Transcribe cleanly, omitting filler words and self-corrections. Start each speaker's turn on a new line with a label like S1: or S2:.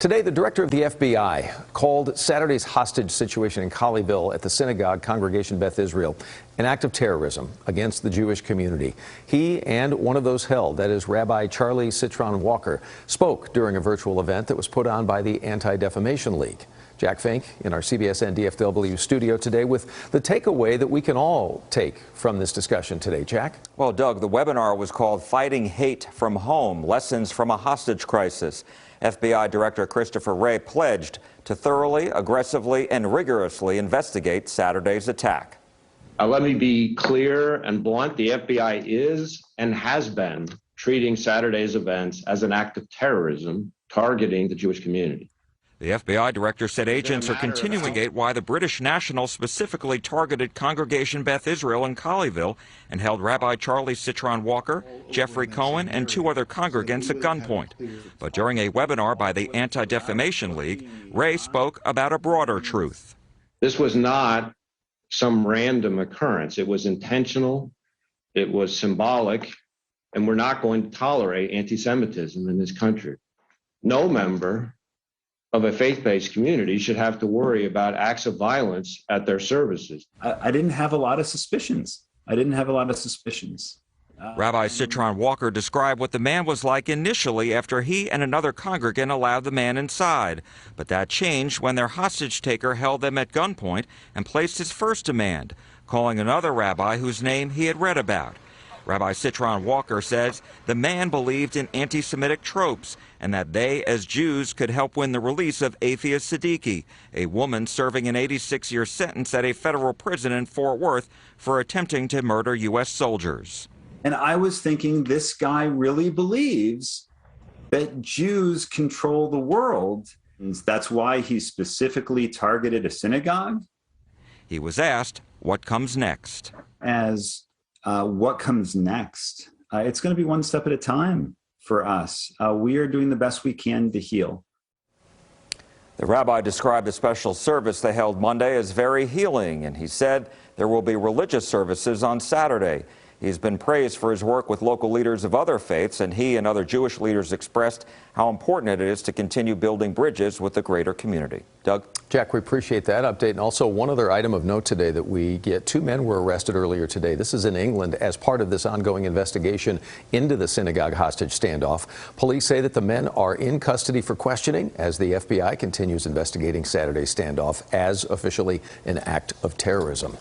S1: Today, the director of the FBI called Saturday's hostage situation in Colleyville at the Synagogue congregation Beth Israel an act of terrorism against the Jewish community. He and one of those held, that is Rabbi Charlie Citron Walker, spoke during a virtual event that was put on by the Anti-Defamation League. Jack Fink in our CBS and DFW studio today with the takeaway that we can all take from this discussion today. Jack?
S2: Well, Doug, the webinar was called Fighting Hate from Home, Lessons from a Hostage Crisis. FBI Director Christopher Wray pledged to thoroughly, aggressively, and rigorously investigate Saturday's attack.
S3: Let me be clear and blunt. The FBI is and has been treating Saturday's events as an act of terrorism targeting the Jewish community.
S2: The FBI director said agents are continuing to investigate why the British national specifically targeted Congregation Beth Israel in Colleyville and held Rabbi Charlie Citron Walker, Jeffrey Cohen, and two other congregants at gunpoint. But during a webinar by the Anti-Defamation League, Wray spoke about a broader truth.
S3: This was not some random occurrence. It was intentional, it was symbolic, and we're not going to tolerate anti-Semitism in this country. No member of a faith-based community should have to worry about acts of violence at their services.
S4: I didn't have a lot of suspicions.
S2: Rabbi Citron Walker described what the man was like initially after he and another congregant allowed the man inside. But that changed when their hostage taker held them at gunpoint and placed his first demand, calling another rabbi whose name he had read about. Rabbi Citron Walker says the man believed in anti-Semitic tropes and that they, as Jews, could help win the release of Afia Siddiqui, a woman serving an 86-year sentence at a federal prison in Fort Worth for attempting to murder U.S. soldiers.
S4: And I was thinking, this guy really believes that Jews control the world. And that's why he specifically targeted a synagogue.
S2: He was asked, what comes next?
S4: What comes next? It's going to be one step at a time for us. We are doing the best we can to heal.
S2: The rabbi described the special service they held Monday as very healing, and he said there will be religious services on Saturday. He's been praised for his work with local leaders of other faiths, and he and other Jewish leaders expressed how important it is to continue building bridges with the greater community. Doug?
S1: Jack, we appreciate that update. And also one other item of note today that we get. Two men were arrested earlier today. This is in England as part of this ongoing investigation into the synagogue hostage standoff. Police say that the men are in custody for questioning as the FBI continues investigating Saturday's standoff as officially an act of terrorism.